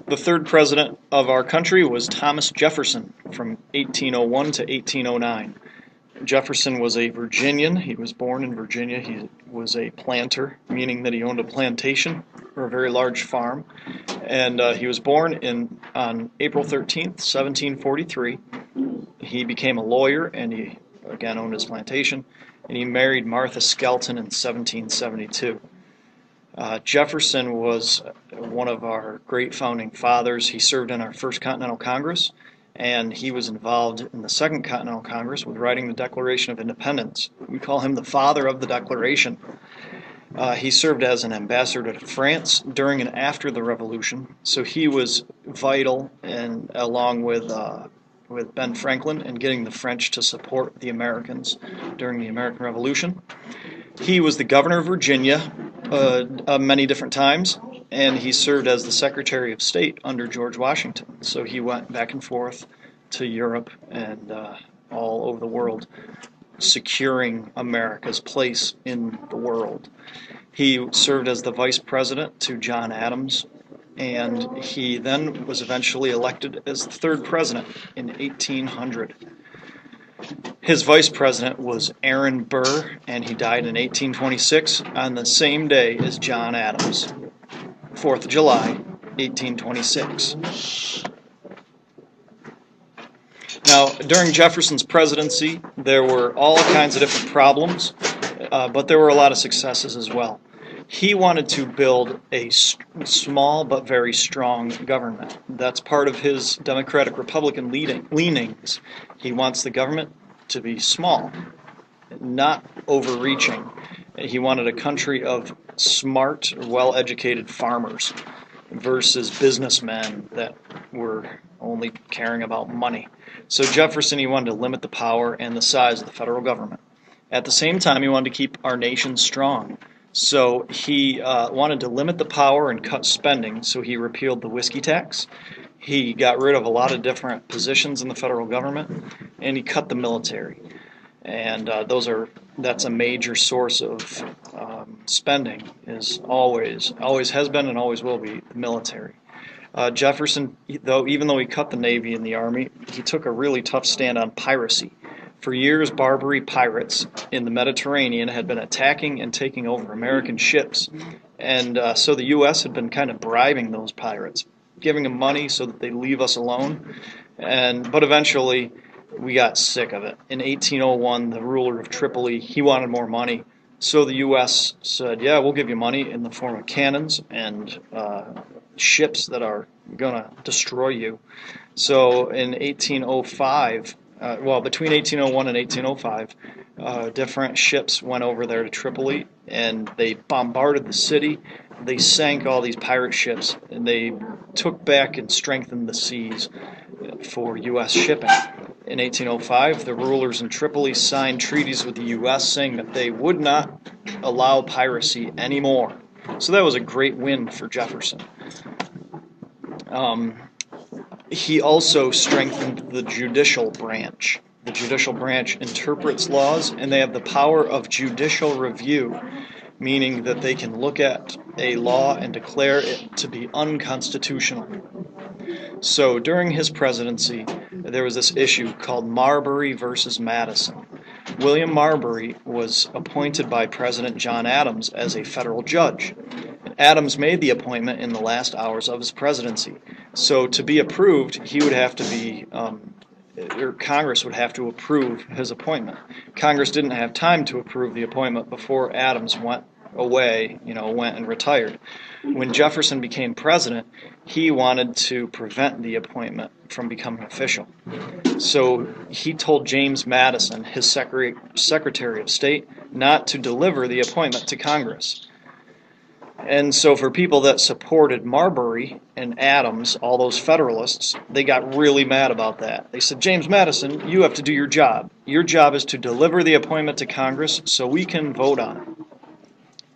The third president of our country was Thomas Jefferson from 1801 to 1809. Jefferson was a Virginian. He was born in Virginia. He was a planter, meaning that he owned a plantation or a very large farm. And he was born on April 13th, 1743. He became a lawyer, and he again owned his plantation. And he married Martha Skelton in 1772. Jefferson was one of our great founding fathers. He served in our First Continental Congress, and he was involved in the Second Continental Congress with writing the Declaration of Independence. We call him the father of the Declaration. He served as an ambassador to France during and after the Revolution, so he was vital, and along with Ben Franklin, in getting the French to support the Americans during the American Revolution. He was the governor of Virginia many different times, and he served as the Secretary of State under George Washington. So he went back and forth to Europe and all over the world, securing America's place in the world. He served as the vice president to John Adams, and he then was eventually elected as the third president in 1800. His vice president was Aaron Burr, and he died in 1826 on the same day as John Adams, 4th of July, 1826. Now, during Jefferson's presidency, there were all kinds of different problems, but there were a lot of successes as well. He wanted to build a small but very strong government. That's part of his Democratic-Republican leanings. He wants the government to be small, not overreaching. He wanted a country of smart, well-educated farmers versus businessmen that were only caring about money. So Jefferson, he wanted to limit the power and the size of the federal government. At the same time, he wanted to keep our nation strong. So he wanted to limit the power and cut spending, so he repealed the whiskey tax. He got rid of a lot of different positions in the federal government, and he cut the military. And that's a major source of spending, is always has been and always will be the military. Jefferson, even though he cut the Navy and the Army, he took a really tough stand on piracy. For years, Barbary pirates in the Mediterranean had been attacking and taking over American ships, and so the U.S. had been kind of bribing those pirates, giving them money so that they leave us alone. But eventually, we got sick of it. In 1801, the ruler of Tripoli, he wanted more money, so the U.S. said, "Yeah, we'll give you money in the form of cannons and ships that are going to destroy you." So in 1805. Between 1801 and 1805, different ships went over there to Tripoli, and they bombarded the city. They sank all these pirate ships, and they took back and strengthened the seas for U.S. shipping. In 1805, the rulers in Tripoli signed treaties with the U.S. saying that they would not allow piracy anymore. So that was a great win for Jefferson. He also strengthened the judicial branch. The judicial branch interprets laws, and they have the power of judicial review, meaning that they can look at a law and declare it to be unconstitutional. So during his presidency, there was this issue called Marbury versus Madison. William Marbury was appointed by President John Adams as a federal judge. Adams made the appointment in the last hours of his presidency. So to be approved, he would have to be, or Congress would have to approve his appointment. Congress didn't have time to approve the appointment before Adams went away, went and retired. When Jefferson became president, he wanted to prevent the appointment from becoming official. So he told James Madison, his Secretary of State, not to deliver the appointment to Congress. And so for people that supported Marbury and Adams, all those Federalists, they got really mad about that. They said, "James Madison, you have to do your job. Your job is to deliver the appointment to Congress so we can vote on it."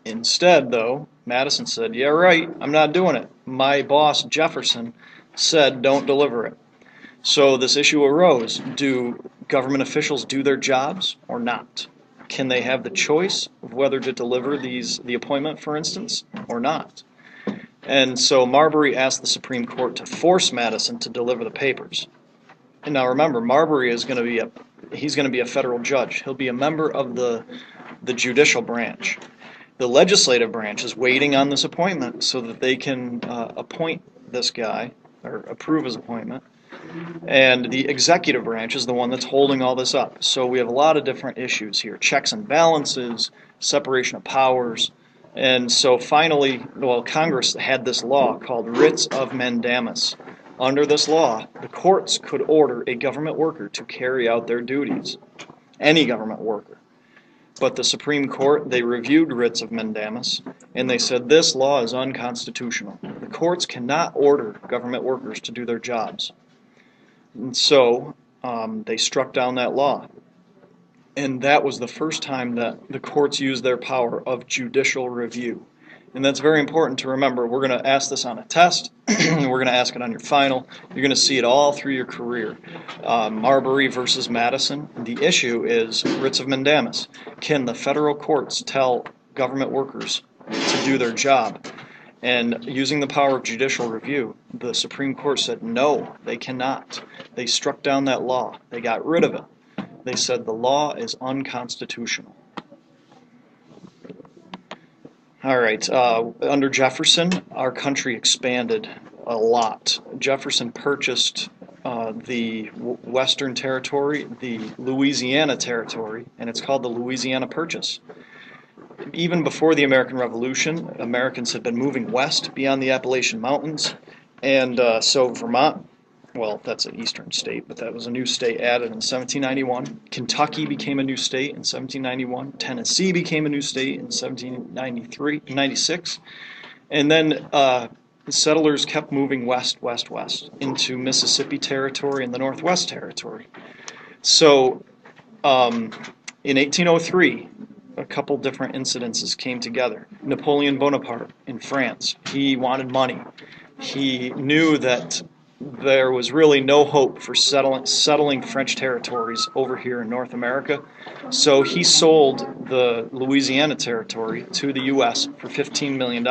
Instead, though, Madison said, "Yeah, right, I'm not doing it. My boss, Jefferson, said don't deliver it." So this issue arose. Do government officials do their jobs or not? Can they have the choice of whether to deliver the appointment, for instance, or not? And so Marbury asked the Supreme Court to force Madison to deliver the papers. And now remember, Marbury is going to be he's going to be a federal judge. He'll be a member of the judicial branch. The legislative branch is waiting on this appointment so that they can appoint this guy or approve his appointment. And the executive branch is the one that's holding all this up. So we have a lot of different issues here. Checks and balances, separation of powers. And so finally, well, Congress had this law called writs of mandamus. Under this law, the courts could order a government worker to carry out their duties. Any government worker. But the Supreme Court, they reviewed writs of mandamus, and they said this law is unconstitutional. The courts cannot order government workers to do their jobs. And so they struck down that law. And that was the first time that the courts used their power of judicial review. And that's very important to remember. We're going to ask this on a test. We're going to ask it on your final. You're going to see it all through your career. Marbury versus Madison. The issue is writs of mandamus. Can the federal courts tell government workers to do their job? And using the power of judicial review, the Supreme Court said no, they cannot. They struck down that law. They got rid of it. They said the law is unconstitutional. All right, under Jefferson, our country expanded a lot. Jefferson purchased the Western Territory, the Louisiana Territory, and it's called the Louisiana Purchase. Even before the American Revolution, Americans had been moving west beyond the Appalachian Mountains, and so Vermont, well, that's an eastern state, but that was a new state added in 1791. Kentucky became a new state in 1791. Tennessee became a new state in 1796. And then settlers kept moving west into Mississippi Territory and the Northwest Territory. So in 1803, a couple different incidences came together. Napoleon Bonaparte in France, he wanted money. He knew that there was really no hope for settling French territories over here in North America. So he sold the Louisiana Territory to the U.S. for $15 million,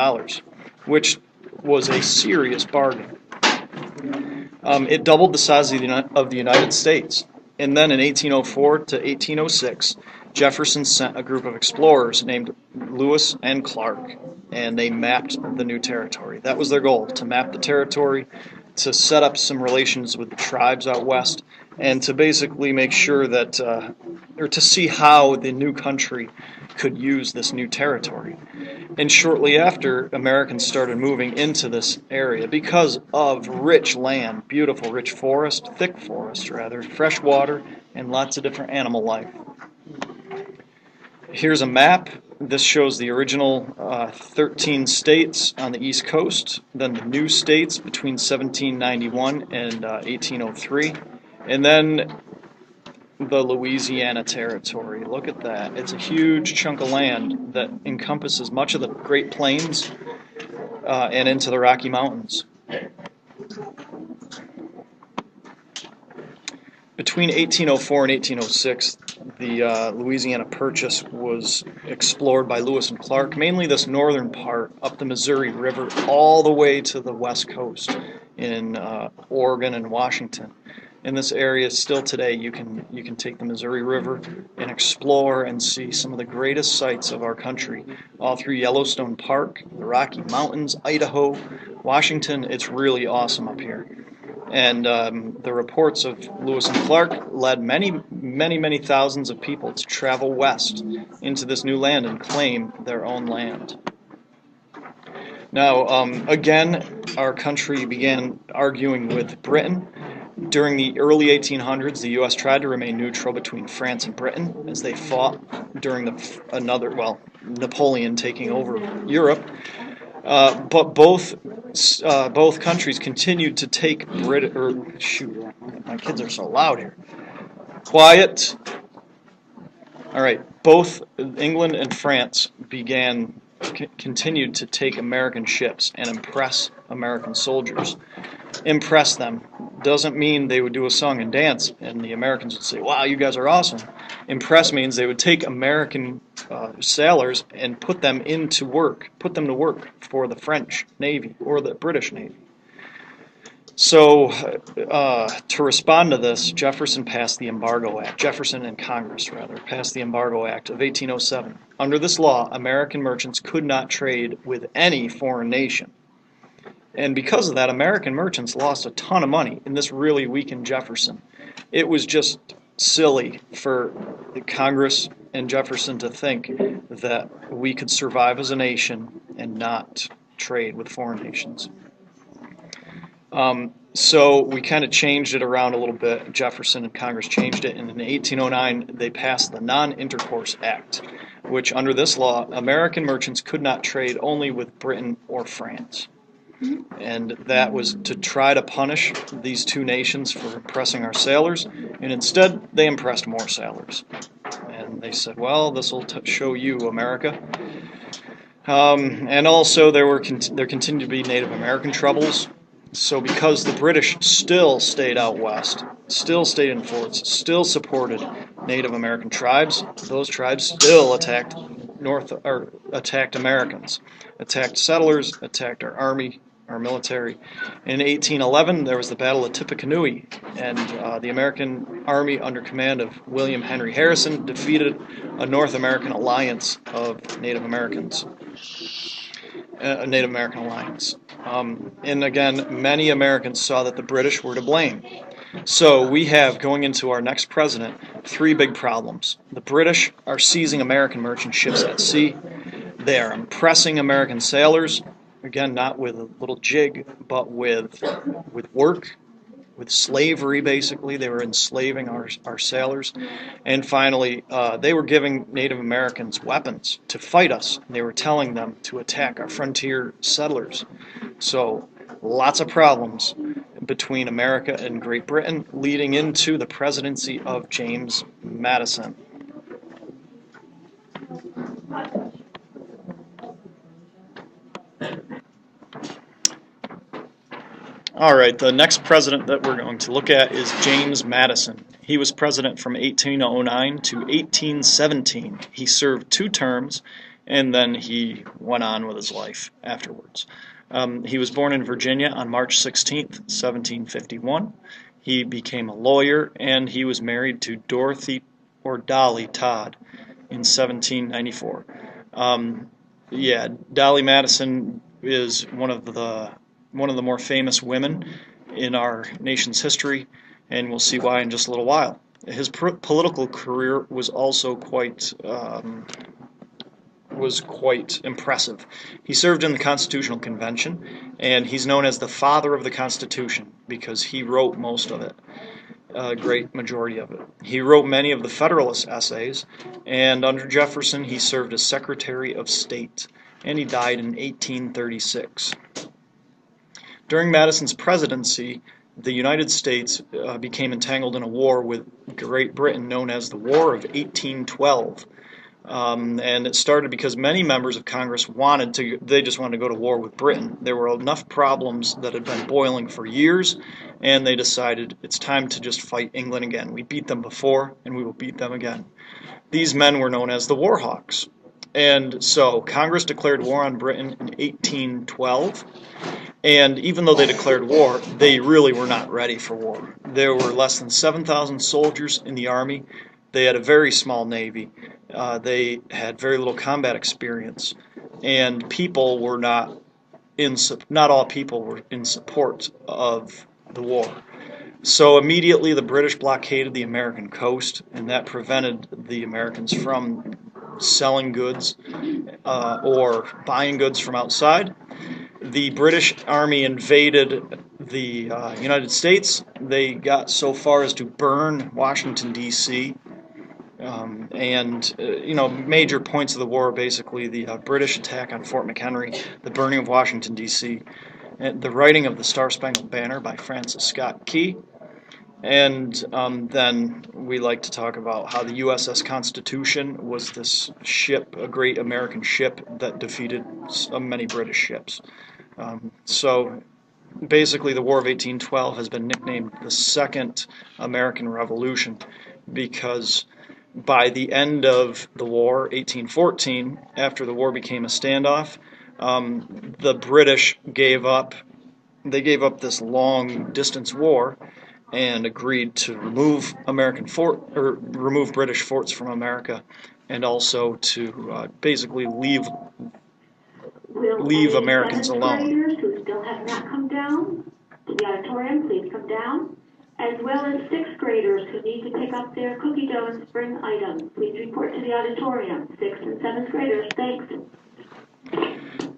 which was a serious bargain. It doubled the size of the United States. And then in 1804 to 1806, Jefferson sent a group of explorers named Lewis and Clark, and they mapped the new territory. That was their goal, to map the territory, to set up some relations with the tribes out west, and to basically make sure that, or to see how the new country could use this new territory. And shortly after, Americans started moving into this area because of rich land, beautiful, rich forest, thick forest rather, fresh water, and lots of different animal life. Here's a map. This shows the original 13 states on the East Coast, then the new states between 1791 and 1803, and then the Louisiana Territory. Look at that. It's a huge chunk of land that encompasses much of the Great Plains and into the Rocky Mountains. Between 1804 and 1806, the Louisiana Purchase was explored by Lewis and Clark, mainly this northern part up the Missouri River all the way to the west coast in Oregon and Washington. In this area, still today, you can take the Missouri River and explore and see some of the greatest sights of our country, all through Yellowstone Park, the Rocky Mountains, Idaho, Washington. It's really awesome up here. And the reports of Lewis and Clark led many thousands of people to travel west into this new land and claim their own land. Now, again, our country began arguing with Britain. During the early 1800s, the U.S. tried to remain neutral between France and Britain as they fought during Napoleon taking over Europe. But both countries continued to take my kids are so loud here. Quiet. All right. Both England and France continued to take American ships and impress American soldiers. Impress them. doesn't mean they would do a song and dance and the Americans would say, wow, you guys are awesome. Impress means they would take American sailors and put them to work for the French Navy or the British Navy. So, to respond to this, Jefferson passed the Embargo Act. Jefferson and Congress, rather, passed the Embargo Act of 1807. Under this law, American merchants could not trade with any foreign nation. And because of that, American merchants lost a ton of money, and this really weakened Jefferson. It was just silly for Congress and Jefferson to think that we could survive as a nation and not trade with foreign nations. So we kind of changed it around a little bit. Jefferson and Congress changed it, and in 1809 they passed the Non-Intercourse Act, which under this law, American merchants could not trade only with Britain or France. And that was to try to punish these two nations for oppressing our sailors, and instead they impressed more sailors. And they said, well, this will show you, America. And also there continued to be Native American troubles. So because the British still stayed out west, still stayed in forts, still supported Native American tribes, those tribes still attacked Americans, attacked settlers, attacked our army, our military. In 1811, there was the Battle of Tippecanoe, and the American army under command of William Henry Harrison defeated a North American alliance of Native Americans. A Native American alliance. And again, many Americans saw that the British were to blame. So we have, going into our next president, three big problems. The British are seizing American merchant ships at sea. They are impressing American sailors, again, not with a little jig, but with work, with slavery, basically. They were enslaving our sailors. And finally, they were giving Native Americans weapons to fight us. They were telling them to attack our frontier settlers. So lots of problems between America and Great Britain, leading into the presidency of James Madison. All right, the next president that we're going to look at is James Madison. He was president from 1809 to 1817. He served 2 terms, and then he went on with his life afterwards. He was born in Virginia on March 16th, 1751. He became a lawyer, and he was married to Dorothy or Dolly Todd in 1794. Dolly Madison is one of the more famous women in our nation's history, and we'll see why in just a little while. His political career was also quite impressive. He served in the Constitutional Convention, and he's known as the father of the Constitution because he wrote most of it, a great majority of it. He wrote many of the Federalist essays, and under Jefferson he served as Secretary of State, and he died in 1836. During Madison's presidency, the United States became entangled in a war with Great Britain known as the War of 1812. And it started because many members of Congress just wanted to go to war with Britain. There were enough problems that had been boiling for years, and they decided it's time to just fight England again. We beat them before, and we will beat them again. These men were known as the War Hawks. And so Congress declared war on Britain in 1812, and even though they declared war, they really were not ready for war. There were less than 7,000 soldiers in the Army. They had a very small Navy. They had very little combat experience, and not all people were in support of the war. So immediately the British blockaded the American coast, and that prevented the Americans from selling goods or buying goods from outside. The British Army invaded the United States. They got so far as to burn Washington, D.C., major points of the war, basically the British attack on Fort McHenry, the burning of Washington, D.C., and the writing of the Star-Spangled Banner by Francis Scott Key. And then we like to talk about how the U.S.S. Constitution was this ship, a great American ship that defeated many British ships. So basically the War of 1812 has been nicknamed the Second American Revolution because by the end of the war, 1814, after the war became a standoff, the British gave up. They gave up this long distance war and agreed to remove British forts from America, and also to basically leave Americans alone. Graders who still have not come down to the auditorium, please come down, as well as sixth graders who need to pick up their cookie dough and spring items. Please report to the auditorium. Sixth and seventh graders, thanks.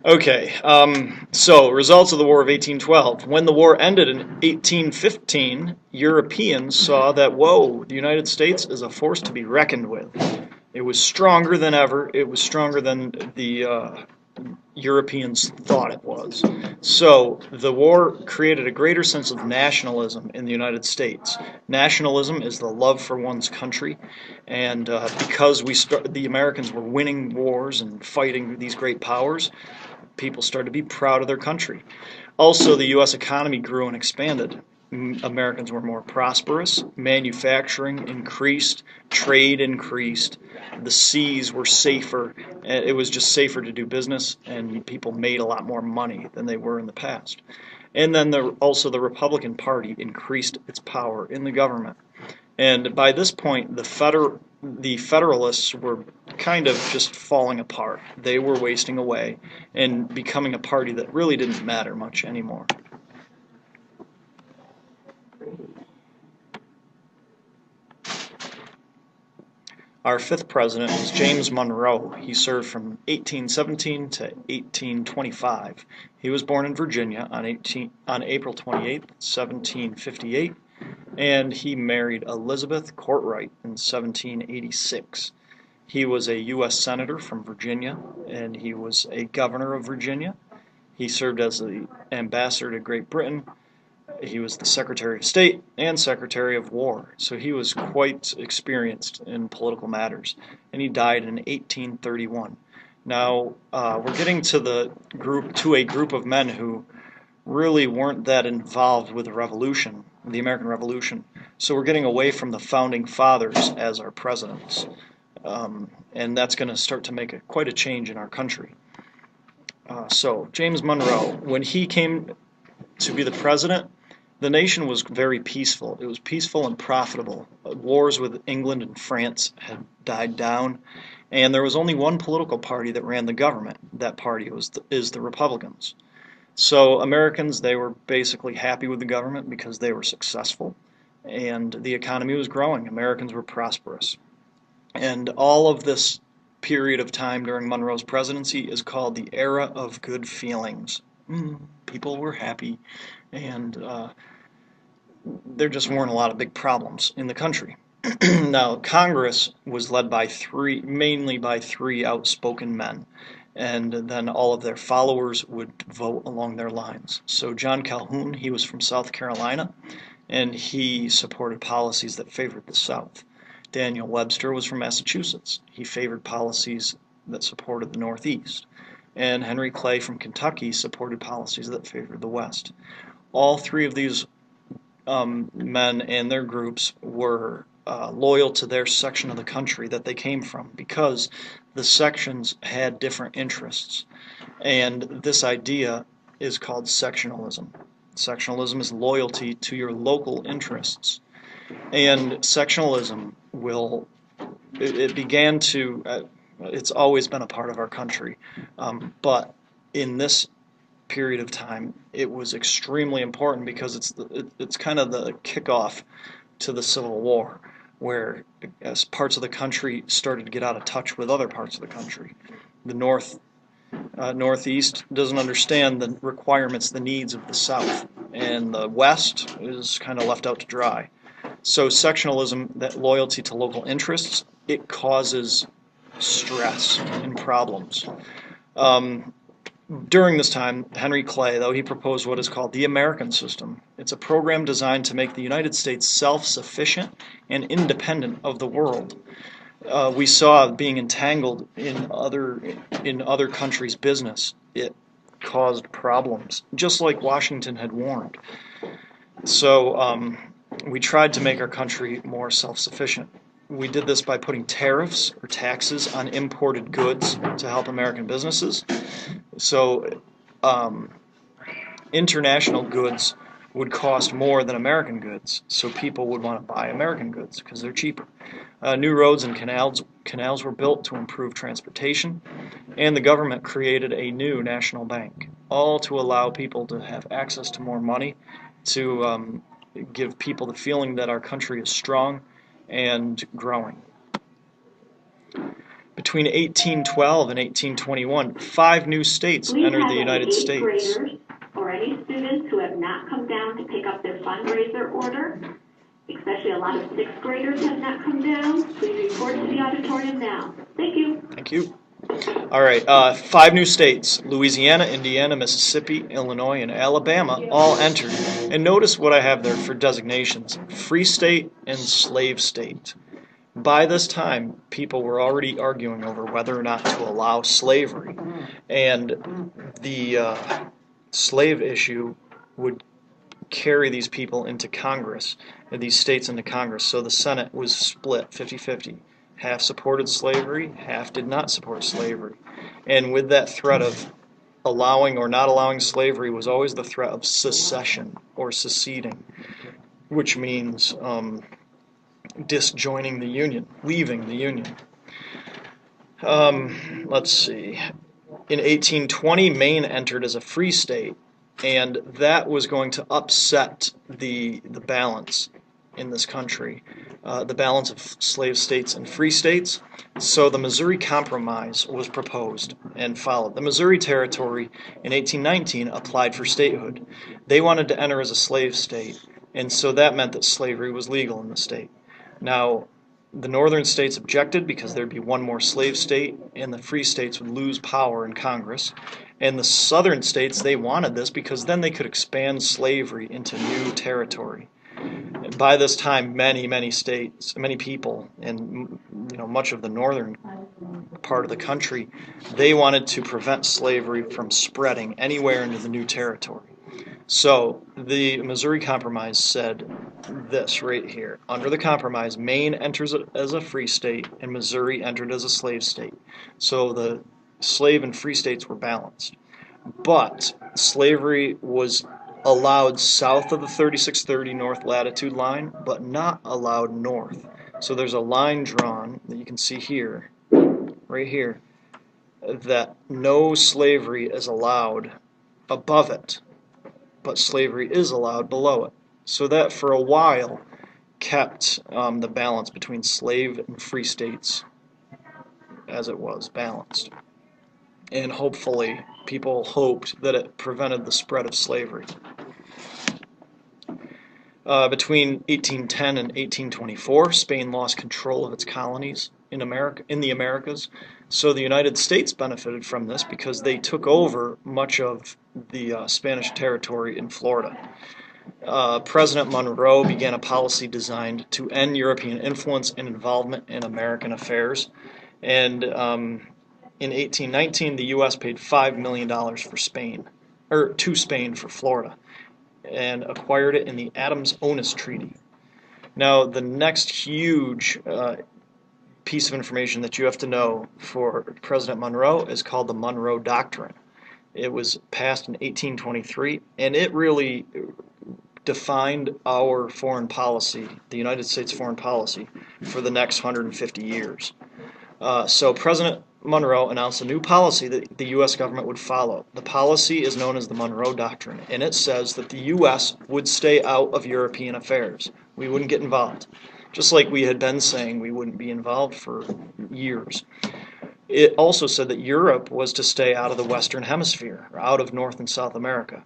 Okay, so results of the War of 1812. When the war ended in 1815, Europeans saw that, whoa, the United States is a force to be reckoned with. It was stronger than ever. It was stronger than the Europeans thought it was. So the war created a greater sense of nationalism in the United States. Nationalism is the love for one's country, and because the Americans were winning wars and fighting these great powers, people started to be proud of their country. Also, the U.S. economy grew and expanded. Americans were more prosperous, manufacturing increased, trade increased, the seas were safer, it was just safer to do business, and people made a lot more money than they were in the past. And then also the Republican Party increased its power in the government. And by this point, the Federalists were kind of just falling apart. They were wasting away and becoming a party that really didn't matter much anymore. Our fifth president was James Monroe. He served from 1817 to 1825. He was born in Virginia on April 28, 1758, and he married Elizabeth Courtright in 1786. He was a U.S. Senator from Virginia, and he was a governor of Virginia. He served as the ambassador to Great Britain. He was the Secretary of State and Secretary of War, so he was quite experienced in political matters, and he died in 1831. Now, we're getting to a group of men who really weren't that involved with the Revolution, the American Revolution. So we're getting away from the founding fathers as our presidents, and that's going to start to make quite a change in our country. So James Monroe, when he came to be the president, the nation was very peaceful. It was peaceful and profitable. Wars with England and France had died down, and there was only one political party that ran the government. That party is the Republicans. So Americans, they were basically happy with the government because they were successful, and the economy was growing. Americans were prosperous. And all of this period of time during Monroe's presidency is called the era of good feelings. People were happy, and there just weren't a lot of big problems in the country. Now, Congress was led mainly by three outspoken men, and then all of their followers would vote along their lines. So John Calhoun, he was from South Carolina, and he supported policies that favored the South. Daniel Webster was from Massachusetts. He favored policies that supported the Northeast. And Henry Clay from Kentucky supported policies that favored the West. All three of these men and their groups were loyal to their section of the country that they came from because the sections had different interests. And this idea is called sectionalism. Sectionalism is loyalty to your local interests. And sectionalism it's always been a part of our country, but in this period of time, it was extremely important because it's kind of the kickoff to the Civil War, where as parts of the country started to get out of touch with other parts of the country. The Northeast doesn't understand the requirements, the needs of the South, and the West is kind of left out to dry. So sectionalism, that loyalty to local interests, it causes stress and problems. During this time, Henry Clay, though, he proposed what is called the American system. It's a program designed to make the United States self-sufficient and independent of the world. We saw being entangled in other countries' business. It caused problems, just like Washington had warned. So we tried to make our country more self-sufficient. We did this by putting tariffs or taxes on imported goods to help American businesses. So international goods would cost more than American goods, so people would want to buy American goods because they're cheaper. New roads and canals were built to improve transportation, and the government created a new national bank, all to allow people to have access to more money, to give people the feeling that our country is strong and growing. Between 1812 and 1821, 5 new states entered the United States. Graders or any students who have not come down to pick up their fundraiser order, especially a lot of 6th graders have not come down, please report to the auditorium now. Thank you. Thank you. All right, 5 new states, Louisiana, Indiana, Mississippi, Illinois, and Alabama, all entered. And notice what I have there for designations: free state and slave state. By this time, people were already arguing over whether or not to allow slavery, and the slave issue would carry these people into Congress, these states into Congress. So the Senate was split 50-50. Half supported slavery, half did not support slavery. And with that threat of allowing or not allowing slavery was always the threat of secession or seceding, which means disjoining the Union, leaving the Union. Let's see. In 1820, Maine entered as a free state, and that was going to upset the balance in this country, the balance of slave states and free states. So the Missouri Compromise was proposed and followed. The Missouri Territory in 1819 applied for statehood. They wanted to enter as a slave state, and so that meant that slavery was legal in the state. Now, the northern states objected because there'd be one more slave state, and the free states would lose power in Congress. And the southern states, they wanted this because then they could expand slavery into new territory. By this time, many states, many people, and much of the northern part of the country, they wanted to prevent slavery from spreading anywhere into the new territory. So the Missouri Compromise said this right here. Under the Compromise, Maine enters as a free state and Missouri entered as a slave state. So the slave and free states were balanced. But slavery was allowed south of the 3630 north latitude line, but not allowed north. So there's a line drawn that you can see here, right here, that no slavery is allowed above it, but slavery is allowed below it. So that for a while kept the balance between slave and free states as it was balanced. And hopefully, people hoped that it prevented the spread of slavery. Between 1810 and 1824, Spain lost control of its colonies in the Americas. So the United States benefited from this because they took over much of the Spanish territory in Florida. President Monroe began a policy designed to end European influence and involvement in American affairs. And in 1819, the U.S. paid $5 million to Spain for Florida, and acquired it in the Adams-Onis Treaty. Now, the next huge piece of information that you have to know for President Monroe is called the Monroe Doctrine. It was passed in 1823, and it really defined our foreign policy, the United States foreign policy, for the next 150 years. So President Monroe announced a new policy that the U.S. government would follow. The policy is known as the Monroe Doctrine, and it says that the U.S. would stay out of European affairs. We wouldn't get involved, just like we had been saying we wouldn't be involved for years. It also said that Europe was to stay out of the Western Hemisphere, or out of North and South America.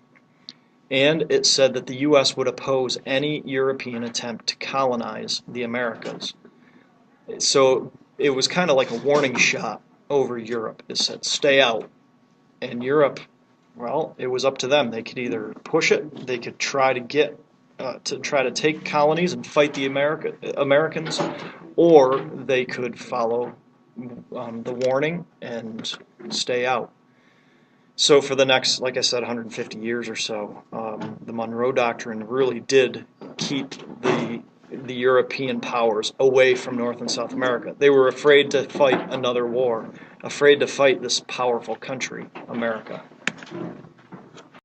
And it said that the U.S. would oppose any European attempt to colonize the Americas. So it was kind of like a warning shot over Europe. It said, stay out. And Europe, well, it was up to them. They could either push it, they could try to take colonies and fight the Americans, or they could follow the warning and stay out. So for the next, like I said, 150 years or so, the Monroe Doctrine really did keep the European powers away from North and South America. They were afraid to fight another war, afraid to fight this powerful country, America.